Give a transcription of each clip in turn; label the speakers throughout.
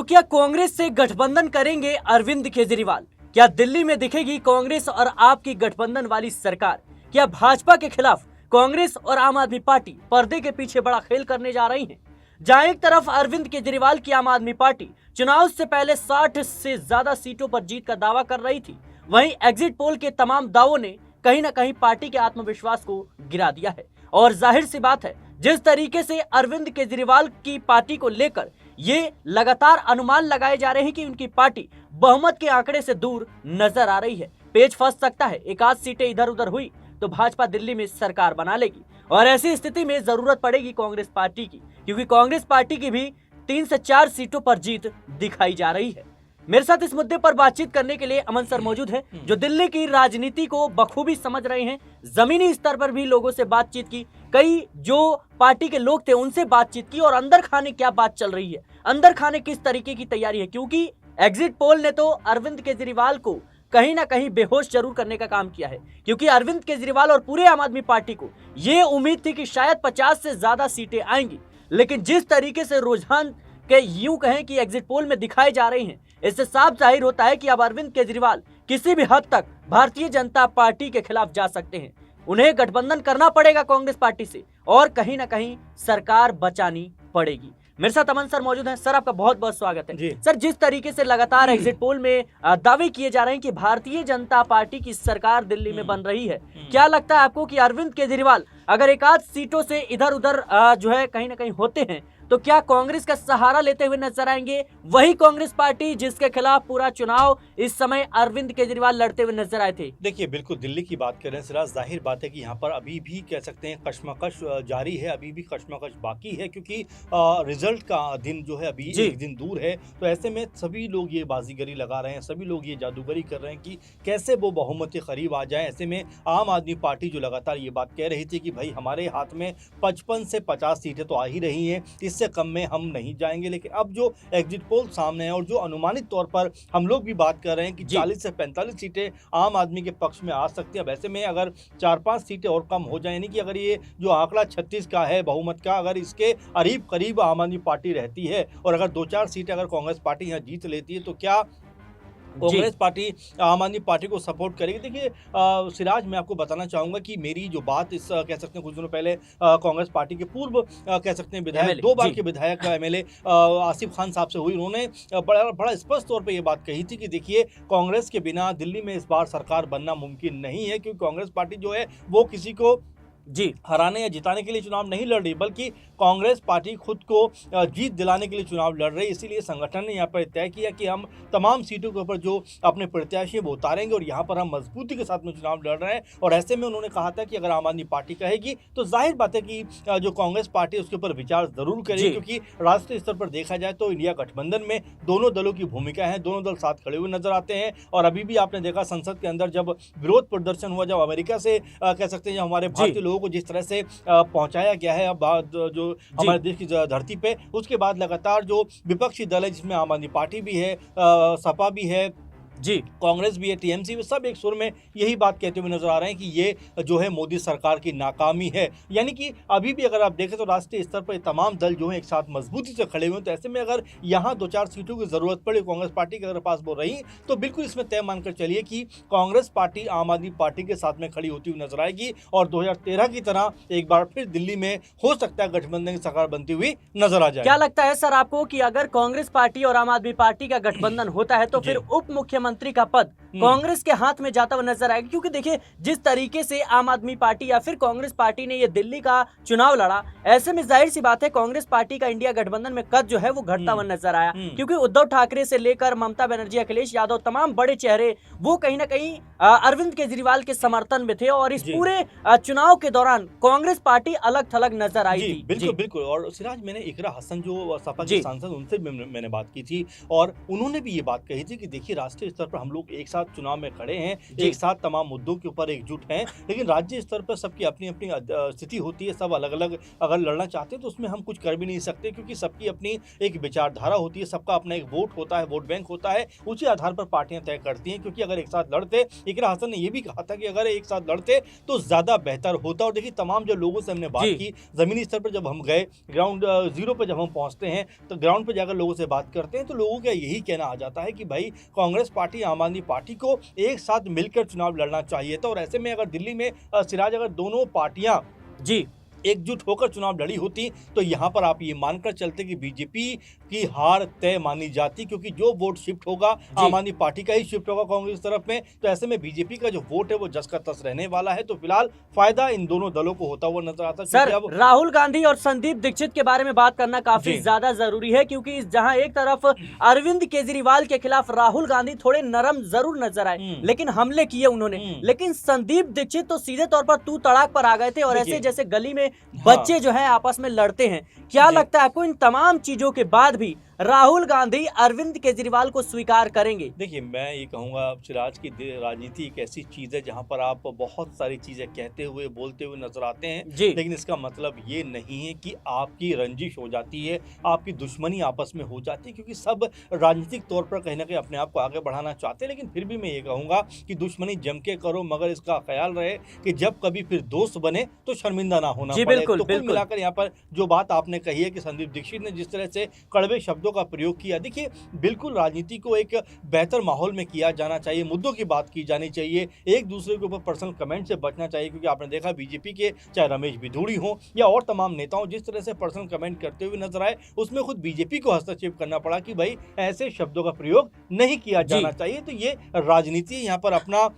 Speaker 1: तो क्या कांग्रेस से गठबंधन करेंगे अरविंद केजरीवाल? क्या दिल्ली में दिखेगी कांग्रेस और आप की गठबंधन वाली सरकार? क्या भाजपा के खिलाफ कांग्रेस और आम आदमी पार्टी पर्दे के पीछे बड़ा खेल करने जा रही है? जहां एक तरफ अरविंद केजरीवाल की आम आदमी पार्टी चुनाव से पहले 60 से ज्यादा सीटों पर जीत का दावा कर रही थी, वहीं एग्जिट पोल के तमाम दावों ने कहीं ना कहीं पार्टी के आत्मविश्वास को गिरा दिया है। और जाहिर सी बात है, जिस तरीके से अरविंद केजरीवाल की पार्टी को लेकर ये लगातार अनुमान लगाए जा रहे हैं कि उनकी पार्टी बहुमत के आंकड़े से दूर नजर आ रही है। पेच फंस सकता है, एक आध सीटें इधर उधर हुई तो भाजपा दिल्ली में सरकार बना लेगी और ऐसी स्थिति में जरूरत पड़ेगी कांग्रेस पार्टी की, क्योंकि कांग्रेस पार्टी की भी 3 से 4 सीटों पर जीत दिखाई जा रही है। मेरे साथ इस मुद्दे पर बातचीत करने के लिए अमन सर मौजूद हैं, जो दिल्ली की राजनीति को बखूबी समझ रहे हैं, जमीनी स्तर पर भी लोगों से बातचीत की, कई जो पार्टी के लोग थे उनसे बातचीत की और अंदर खाने क्या बात चल रही है, अंदर खाने किस तरीके की तैयारी है। क्योंकि एग्जिट पोल ने तो अरविंद केजरीवाल को कहीं ना कहीं बेहोश जरूर करने का काम किया है, क्योंकि अरविंद केजरीवाल और पूरे आम आदमी पार्टी को यह उम्मीद थी कि शायद 50 से ज्यादा सीटें आएंगी, लेकिन जिस तरीके से रुझान के यूं कहें कि एग्जिट पोल में दिखाए जा रहे हैं, इससे साफ जाहिर होता है कि अब अरविंद केजरीवाल किसी भी हद तक भारतीय जनता पार्टी के खिलाफ जा सकते हैं। उन्हें गठबंधन करना पड़ेगा कांग्रेस पार्टी से और कहीं ना कहीं सरकार बचानी पड़ेगी। मेरे साथ अमन सर मौजूद हैं। सर, आपका बहुत बहुत स्वागत है। सर, जिस तरीके से लगातार एग्जिट पोल में दावे किए जा रहे हैं कि भारतीय जनता पार्टी की सरकार दिल्ली में बन रही है, क्या लगता है आपको कि अरविंद केजरीवाल अगर एक आध सीटों से इधर उधर जो है कहीं ना कहीं होते हैं तो क्या कांग्रेस का सहारा लेते हुए नजर आएंगे? वही कांग्रेस पार्टी जिसके खिलाफ पूरा चुनाव इस समय अरविंद केजरीवाल लड़ते हुए नजर आए थे।
Speaker 2: देखिए, बिल्कुल दिल्ली की बात करें सिराज, जाहिर बात है कि यहाँ पर अभी भी कह सकते हैं कशमकश जारी है, अभी भी कशमकश बाकी है, क्योंकि रिजल्ट का दिन जो है अभी एक दिन दूर है। तो ऐसे में सभी लोग ये बाजीगरी लगा रहे हैं, सभी लोग ये जादूगरी कर रहे हैं कि कैसे वो बहुमत के करीब आ जाए। ऐसे में आम आदमी पार्टी जो लगातार ये बात कह रही थी कि भाई हमारे हाथ में 55 से 50 सीटें तो आ ही रही हैं, इससे कम में हम नहीं जाएंगे, लेकिन अब जो एग्जिट पोल सामने है और जो अनुमानित तौर पर हम लोग भी बात कर रहे हैं कि 40 से 45 सीटें आम आदमी के पक्ष में आ सकती है। अब ऐसे में अगर 4-5 सीटें और कम हो जाए, यानी कि अगर ये जो आंकड़ा 36 का है बहुमत का, अगर इसके करीब करीब आम आदमी पार्टी रहती है और अगर 2-4 सीटें अगर कांग्रेस पार्टी यहाँ जीत लेती है, तो क्या कांग्रेस पार्टी आम आदमी पार्टी को सपोर्ट करेगी? देखिए सिराज, मैं आपको बताना चाहूंगा कि मेरी जो बात इस कह सकते हैं कुछ दिनों पहले कांग्रेस पार्टी के पूर्व कह सकते हैं विधायक, 2 बार के विधायक एमएलए आसिफ खान साहब से हुई। उन्होंने बड़ा स्पष्ट तौर पे ये बात कही थी कि देखिए, कांग्रेस के बिना दिल्ली में इस बार सरकार बनना मुमकिन नहीं है, क्योंकि कांग्रेस पार्टी जो है वो किसी को हराने या जिताने के लिए चुनाव नहीं लड़ रही, बल्कि कांग्रेस पार्टी खुद को जीत दिलाने के लिए चुनाव लड़ रही है। इसीलिए संगठन ने यहाँ पर तय किया कि हम तमाम सीटों के ऊपर जो अपने प्रत्याशी वो उतारेंगे और यहाँ पर हम मजबूती के साथ में चुनाव लड़ रहे हैं। और ऐसे में उन्होंने कहा था कि अगर आम आदमी पार्टी कहेगी तो जाहिर बात है कि जो कांग्रेस पार्टी उसके ऊपर विचार जरूर करेगी, क्योंकि राष्ट्रीय स्तर पर देखा जाए तो इंडिया गठबंधन में दोनों दलों की भूमिका है, दोनों दल साथ खड़े हुए नजर आते हैं। और अभी भी आपने देखा संसद के अंदर जब विरोध प्रदर्शन हुआ, जब अमेरिका से कह सकते हैं हमारे भारतीय लोगों को जिस तरह से पहुंचाया गया है अब जो हमारे देश की धरती पे, उसके बाद लगातार जो विपक्षी दल है, जिसमें आम आदमी पार्टी भी है, सपा भी है, कांग्रेस भी है, टीएमसी भी, सब एक सुर में यही बात कहते हुए नजर आ रहे हैं कि ये जो है मोदी सरकार की नाकामी है। यानी कि अभी भी अगर आप देखें तो राष्ट्रीय स्तर पर तमाम दल जो है एक साथ मजबूती से खड़े हुए हैं। तो ऐसे में अगर यहाँ 2-4 सीटों की जरूरत पड़े कांग्रेस पार्टी के अगर पास वो रही, तो बिल्कुल इसमें तय मानकर चलिए कि कांग्रेस पार्टी आम आदमी पार्टी के साथ में खड़ी होती हुई नजर आएगी और 2013 की तरह एक बार फिर दिल्ली में हो सकता है गठबंधन की सरकार बनती हुई नजर आ जाए।
Speaker 1: क्या लगता है सर आपको कि अगर कांग्रेस पार्टी और आम आदमी पार्टी का गठबंधन होता है तो फिर उप मुख्यमंत्री का पद कांग्रेस के हाथ में जाता हुआ नजर आएगा? क्योंकि देखिए, जिस तरीके से आम आदमी पार्टी या फिर कांग्रेस पार्टी ने ये दिल्ली का चुनाव लड़ा, ऐसे में जाहिर सी बात है कांग्रेस पार्टी का इंडिया गठबंधन में कद जो है वो घटता हुआ नजर आया, क्योंकि उद्धव ठाकरे से लेकर ममता बनर्जी, अखिलेश यादव, तमाम बड़े चेहरे वो कहीं ना कहीं अरविंद केजरीवाल के समर्थन में थे और इस पूरे चुनाव के दौरान कांग्रेस पार्टी अलग थलग नजर आई थी।
Speaker 2: बिल्कुल बिल्कुल। और सिराज, मैंने इकरा हसन जो सपा के सांसद, उनसे मैंने बात की थी और उन्होंने भी ये बात कही थी कि देखिए, राष्ट्रीय स्तर पर हम लोग एक साथ चुनाव में खड़े हैं,
Speaker 1: जी।
Speaker 2: एक साथ तमाम मुद्दों के ऊपर एकजुट हैं, लेकिन राज्य स्तर पर सबकी अपनी अपनी स्थिति होती है। सब अलग अलग अगर लड़ना चाहते हैं तो उसमें हम कुछ कर भी नहीं सकते, क्योंकि सबकी अपनी एक विचारधारा होती है, सबका अपना एक वोट होता है, वोट बैंक होता है, उसी आधार पर पार्टियां तय करती हैं। क्योंकि अगर एक साथ लड़ते, इकरा हसन ने यह भी कहा था कि अगर एक साथ लड़ते तो ज्यादा बेहतर होता। और देखिए तमाम जो लोगों से हमने बात
Speaker 1: जी।
Speaker 2: की, जमीनी स्तर पर जब हम गए, ग्राउंड जीरो पर जब हम पहुंचते हैं, तो ग्राउंड पर जाकर लोगों से बात करते हैं, तो लोगों का यही कहना आ जाता है कि भाई कांग्रेस पार्टी, आम आदमी पार्टी को एक साथ मिलकर चुनाव लड़ना चाहिए था। और ऐसे में अगर दिल्ली में सिराज, अगर दोनों पार्टियां
Speaker 1: जी।
Speaker 2: एकजुट होकर चुनाव लड़ी होती तो यहां पर आप ये मानकर चलते कि बीजेपी की हार तय मानी जाती, क्योंकि जो वोट शिफ्ट होगा आम आदमी पार्टी का ही शिफ्ट होगा कांग्रेस तरफ में। तो ऐसे में बीजेपी का जो वोट है वो जस का तस रहने वाला है। तो फिलहाल फायदा इन दोनों दलों को होता हुआ नजर आता है।
Speaker 1: सर,
Speaker 2: अब
Speaker 1: राहुल गांधी और संदीप दीक्षित के बारे में बात करना काफी
Speaker 2: जी।
Speaker 1: ज्यादा जरूरी है, क्योंकि जहां एक तरफ अरविंद केजरीवाल के खिलाफ राहुल गांधी थोड़े नरम जरूर नजर आए, लेकिन हमले किए उन्होंने। लेकिन संदीप दीक्षित तो सीधे तौर पर तू तड़ाक पर आ गए थे, और
Speaker 2: देखिए,
Speaker 1: ऐसे जैसे गली में बच्चे जो है आपस में लड़ते हैं। क्या
Speaker 2: जी।
Speaker 1: लगता है आपको इन तमाम चीजों के बाद भी राहुल गांधी अरविंद केजरीवाल को स्वीकार करेंगे?
Speaker 2: देखिए, मैं ये कहूँगा सिराज की राजनीति एक ऐसी चीज़ है जहाँ पर आप बहुत सारी चीज़ें कहते हुए, बोलते हुए नजर आते हैं,
Speaker 1: जी।
Speaker 2: लेकिन इसका मतलब ये नहीं है कि आपकी रंजिश हो जाती है, आपकी दुश्मनी आपस में हो जाती है, क्योंकि सब राजनीतिक तौर पर कहीं ना कहीं अपने आप को आगे बढ़ाना चाहते हैं। लेकिन फिर भी मैं ये कहूँगा कि दुश्मनी जम के करो, मगर इसका ख्याल रहे कि जब कभी फिर दोस्त बने तो शर्मिंदा ना होना
Speaker 1: जी,
Speaker 2: पड़े।
Speaker 1: बिल्कुल,
Speaker 2: तो कुल
Speaker 1: बिल्कुल।
Speaker 2: मिलाकर यहाँ पर जो बात आपने कही है कि संदीप दीक्षित ने जिस तरह से कड़वे शब्दों का प्रयोग किया, देखिए बिल्कुल राजनीति को एक बेहतर माहौल में किया जाना चाहिए, मुद्दों की बात की जानी चाहिए, एक दूसरे के ऊपर पर्सनल कमेंट से बचना चाहिए। क्योंकि आपने देखा बीजेपी के चाहे रमेश बिधूड़ी हो या और तमाम नेताओं जिस तरह से पर्सनल कमेंट करते हुए नजर आए, उसमें खुद बीजेपी को हस्तक्षेप करना पड़ा कि भाई ऐसे शब्दों का प्रयोग नहीं किया जाना चाहिए। तो ये राजनीति यहाँ पर अपना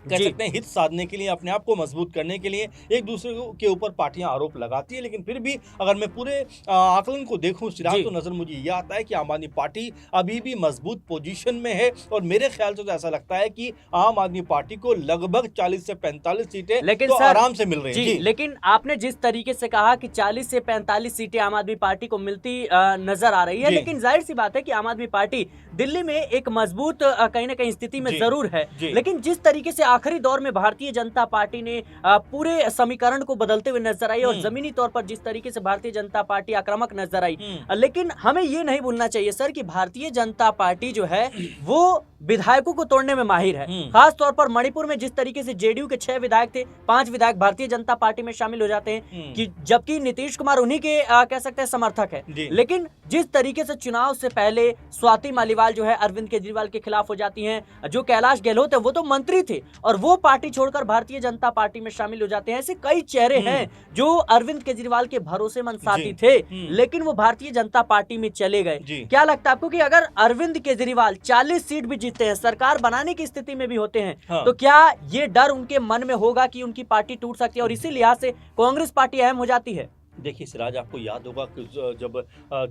Speaker 2: कह सकते हैं हित साधने के लिए, अपने आप को मजबूत करने के लिए एक दूसरे के ऊपर पार्टियां आरोप लगाती है। लेकिन फिर भी अगर मैं पूरे आकलन को देखूं सिराज, तो नजर मुझे यह आता है कि आम आदमी पार्टी अभी भी मजबूत पोजीशन में है। और मेरे ख्याल से तो ऐसा लगता है कि आम आदमी पार्टी को लगभग 40 से 45 सीटें
Speaker 1: लेकिन
Speaker 2: तो
Speaker 1: सर,
Speaker 2: आराम से मिल रही हैं।
Speaker 1: जी, लेकिन आपने जिस तरीके से कहा कि 40 से 45 सीटें आम आदमी पार्टी को मिलती नजर आ रही है, लेकिन जाहिर सी बात है कि आम आदमी पार्टी दिल्ली में एक मजबूत कहीं ना कहीं स्थिति में जरूर है। लेकिन जिस तरीके से आखिरी दौर में भारतीय जनता पार्टी ने पूरे समीकरण को बदलते हुए नजर आई, और जमीनी तौर पर जिस तरीके से भारतीय जनता पार्टी आक्रामक नजर आई, लेकिन हमें ये नहीं भूलना चाहिए सर कि भारतीय जनता पार्टी जो है वो विधायकों को तोड़ने में माहिर है। खास तौर पर मणिपुर में जिस तरीके से जेडीयू के 6 विधायक थे, 5 विधायक भारतीय जनता पार्टी में शामिल हो जाते हैं, कि जबकि नीतीश कुमार उन्हीं के कह सकते हैं समर्थक है। लेकिन जिस तरीके से चुनाव से पहले स्वाति मालीवाल जो है अरविंद केजरीवाल के खिलाफ हो जाती हैं, जो कैलाश गहलोत है वो तो मंत्री थे और वो पार्टी छोड़कर भारतीय जनता पार्टी में शामिल हो जाते हैं। ऐसे कई चेहरे हैं जो अरविंद केजरीवाल के भरोसेमंद साथी थे, लेकिन वो भारतीय जनता पार्टी में चले गए। क्या लगता है आपको कि अगर अरविंद केजरीवाल 40 सीट भी जीतते हैं, सरकार बनाने की स्थिति में भी होते हैं, तो क्या ये डर उनके मन में होगा कि उनकी पार्टी टूट सकती है और इसी लिहाज से कांग्रेस पार्टी अहम हो जाती है?
Speaker 2: देखिए सिराज, आपको याद होगा कि जब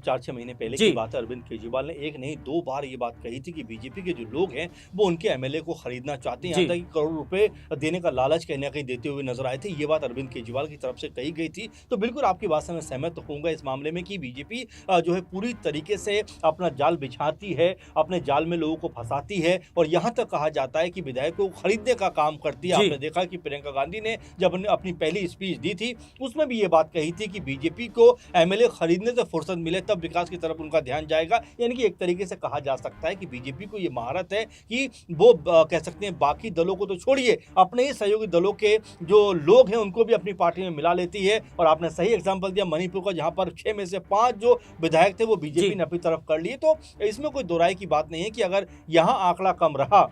Speaker 2: 4-6 महीने पहले की बात है, अरविंद केजरीवाल ने एक नहीं 2 बार ये बात कही थी कि बीजेपी के जो लोग हैं वो उनके एमएलए को खरीदना चाहते हैं, यहाँ तक कि करोड़ रुपए देने का लालच कहीं ना कहीं देते हुए नजर आए थे। ये बात अरविंद केजरीवाल की तरफ से कही गई थी। तो बिल्कुल आपकी बात से मैं सहमत होऊंगा इस मामले में कि बीजेपी जो है पूरी तरीके से अपना जाल बिछाती है, अपने जाल में लोगों को फंसाती है, और यहाँ तक कहा जाता है कि विधायकों को खरीदने का काम करती है। आपने देखा कि प्रियंका गांधी ने जब अपनी पहली स्पीच दी थी उसमें भी ये बात कही थी कि बीजेपी को एमएलए खरीदने से फुर्सत मिले तब विकास की तरफ उनका ध्यान जाएगा। यानी कि एक तरीके से कहा जा सकता है कि बीजेपी को ये महारत है कि वो कह सकते हैं बाकी दलों को तो छोड़िए, अपने ही सहयोगी दलों के जो लोग हैं उनको भी अपनी पार्टी में मिला लेती है। और आपने सही एग्जांपल दिया मणिपुर का, जहां पर 6 में से 5 जो विधायक थे वो बीजेपी ने अपनी तरफ कर लिए। तो इसमें कोई दो राय की बात नहीं है कि अगर यहाँ आंकड़ा कम रहा,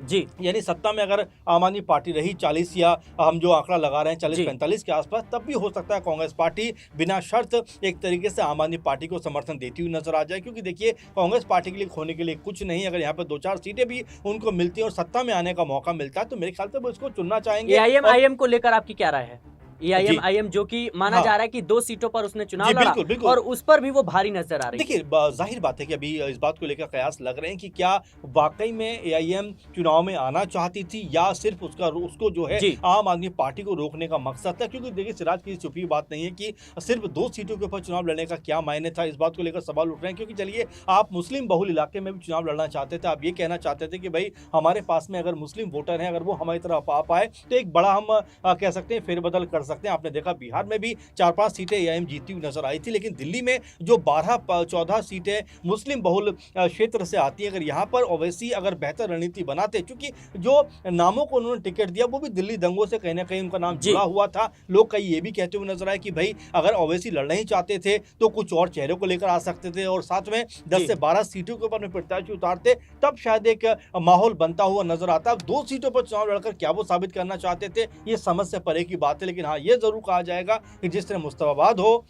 Speaker 2: जी, यानी सत्ता में अगर आम आदमी पार्टी रही 40 या हम जो आंकड़ा लगा रहे हैं 40-45 के आसपास, तब भी हो सकता है कांग्रेस पार्टी बिना शर्त एक तरीके से आम आदमी पार्टी को समर्थन देती हुई नजर आ जाए। क्योंकि देखिए कांग्रेस पार्टी के लिए खोने के लिए कुछ नहीं, अगर यहाँ पर 2-4 सीटें भी उनको मिलती हैं और सत्ता में आने का मौका मिलता है तो मेरे ख्याल से वो इसको चुनना चाहेंगे।
Speaker 1: AIM को लेकर आपकी क्या राय है? AIM जो कि माना
Speaker 2: हाँ।
Speaker 1: जा रहा है कि 2 सीटों पर उसने चुनाव
Speaker 2: जी,
Speaker 1: लड़ा
Speaker 2: बिल्कुल, बिल्कुल।
Speaker 1: और उस पर भी वो भारी नजर आ रही है।
Speaker 2: देखिए, ज़ाहिर बात है कि अभी इस बात को लेकर कयास लग रहे हैं कि क्या वाक़ई में AIM चुनाव में आना चाहती थी या सिर्फ़ उसको जो है
Speaker 1: जी।
Speaker 2: आम आदमी पार्टी को रोकने का मकसद था। क्योंकि देखिए, सिराज की छुपी बात नहीं है कि सिर्फ़ 2 सीटों के ऊपर चुनाव लड़ने का क्या मायने था, इस बात को लेकर सवाल उठ रहे हैं। क्योंकि चलिए, आप मुस्लिम बहुल इलाके में भी चुनाव लड़ना चाहते थे, आप ये कहना चाहते थे कि भई हमारे पास में अगर मुस्लिम वोटर हैं, अगर वो हमारी तरफ आ पाए तो एक बड़ा हम कह सकते हैं फेरबदल कर सकते हैं। आपने देखा बिहार में भी 4-5 सीटें AIM जीतती हुई नज़र आई थी, लेकिन दिल्ली में जो 12-14 सीटें मुस्लिम बहुल क्षेत्र से आती हैं, अगर यहाँ पर ओवैसी अगर बेहतर रणनीति बनाते, क्योंकि जो नामों को उन्होंने टिकट दिया वो भी दिल्ली दंगों से कहीं ना कहीं उनका नाम
Speaker 1: जी।
Speaker 2: जुड़ा हुआ था। लोग कई ये भी कहते हुए नजर आए कि भाई अगर ओवैसी लड़ना ही चाहते थे तो कुछ और चेहरों को लेकर आ सकते थे और साथ में 10
Speaker 1: जी।
Speaker 2: से 12 सीटों के ऊपर में प्रत्याशी उतारते, तब शायद एक माहौल बनता हुआ नजर आता। अब 2 सीटों पर चुनाव लड़कर क्या वो साबित करना चाहते थे, ये समझ से परे की बात है। लेकिन हाँ, ये जरूर कहा जाएगा कि जिस तरह मुस्तफाबाद हो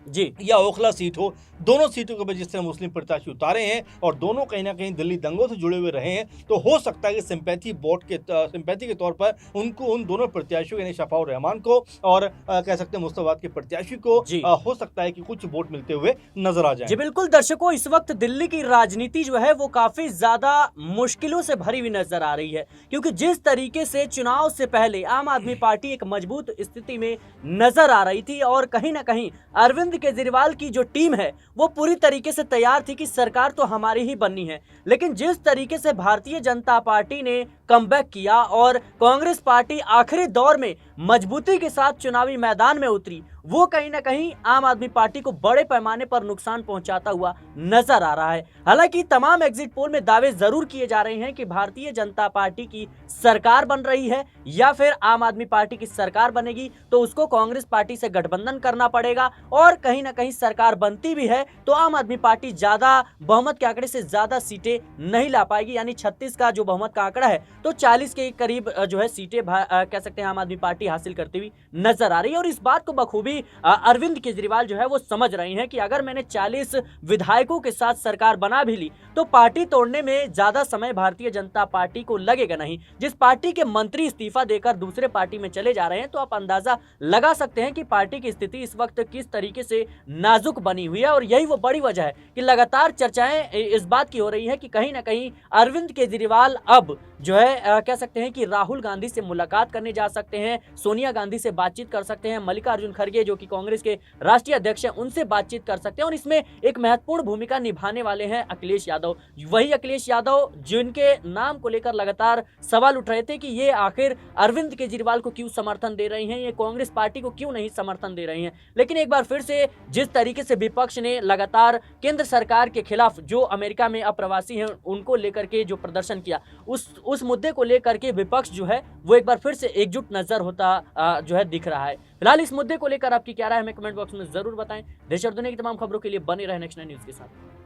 Speaker 1: जी।
Speaker 2: या ओखला सीट हो, दोनों सीटों के ऊपर जिस तरह मुस्लिम प्रत्याशी उतारे हैं और दोनों कहीं ना कहीं दिल्ली दंगों से जुड़े हुए रहे हैं, तो हो सकता है कि सिंपैथी के तौर पर उनको, उन दोनों प्रत्याशियों यानी शफाउर रहमान को और कह सकते हैं मुस्तफाबाद के प्रत्याशी को
Speaker 1: जी।
Speaker 2: हो सकता है कि कुछ वोट मिलते हुए नजर आ
Speaker 1: जी
Speaker 2: जाए।
Speaker 1: बिल्कुल दर्शकों, इस वक्त दिल्ली की राजनीति जो है वो काफी ज्यादा मुश्किलों से भरी हुई नजर आ रही है, क्योंकि जिस तरीके से चुनाव से पहले आम आदमी पार्टी एक मजबूत स्थिति में नजर आ रही थी और कहीं ना कहीं अरविंद केजरीवाल की जो टीम है वो पूरी तरीके से तैयार थी कि सरकार तो हमारी ही बननी है। लेकिन जिस तरीके से भारतीय जनता पार्टी ने कमबैक किया और कांग्रेस पार्टी आखिरी दौर में मजबूती के साथ चुनावी मैदान में उतरी, वो कहीं ना कहीं आम आदमी पार्टी को बड़े पैमाने पर नुकसान पहुंचाता हुआ नजर आ रहा है। हालांकि तमाम एग्जिट पोल में दावे जरूर किए जा रहे हैं कि भारतीय जनता पार्टी की सरकार बन रही है या फिर आम आदमी पार्टी की सरकार बनेगी तो उसको कांग्रेस पार्टी से गठबंधन करना पड़ेगा, और कहीं ना कहीं सरकार बनती भी है तो आम आदमी पार्टी ज्यादा बहुमत के आंकड़े से ज्यादा सीटें नहीं ला पाएगी। यानी 36 का जो बहुमत का आंकड़ा है तो 40 के करीब जो है सीटें कह सकते हैं आम आदमी पार्टी हासिल करती हुई नजर आ रही है। और इस बात को बखूबी अरविंद केजरीवाल जो है वो समझ रहे हैं कि अगर मैंने 40 विधायकों के साथ सरकार बना भी ली तो पार्टी तोड़ने में ज्यादा समय भारतीय जनता पार्टी को लगेगा नहीं। जिस पार्टी के मंत्री इस्तीफा देकर दूसरे पार्टी में चले जा रहे हैं तो आप अंदाजा लगा सकते हैं कि पार्टी की स्थिति इस वक्त किस तरीके से नाजुक बनी हुई है। और यही वो बड़ी वजह है कि लगातार चर्चाएं इस बात की हो रही है कि कहीं ना कहीं अरविंद केजरीवाल अब जो है कह सकते हैं कि राहुल गांधी से मुलाकात करने जा सकते हैं, सोनिया गांधी से बातचीत कर सकते हैं, मल्लिकार्जुन खड़गे जो कि कांग्रेस के राष्ट्रीय अध्यक्ष हैं उनसे बातचीत कर सकते हैं। और इसमें एक महत्वपूर्ण भूमिका निभाने वाले हैं अखिलेश यादव, वही अखिलेश यादव जिनके नाम को लेकर लगातार सवाल उठ रहे थे कि ये आखिर अरविंद केजरीवाल को क्यों समर्थन दे रहे हैं, ये कांग्रेस पार्टी को क्यों नहीं समर्थन दे रहे हैं। लेकिन एक बार फिर से जिस तरीके से विपक्ष ने लगातार केंद्र सरकार के खिलाफ जो अमेरिका में अप्रवासी हैं उनको लेकर के जो प्रदर्शन किया, उस मुद्दे को लेकर के विपक्ष जो है वो एक बार फिर से एकजुट नजर होता जो है दिख रहा है। फिलहाल इस मुद्दे को लेकर आपकी क्या राय है हमें कमेंट बॉक्स में जरूर बताएं। देश और दुनिया की तमाम खबरों के लिए बने रहे नेक्स्ट 9 न्यूज के साथ।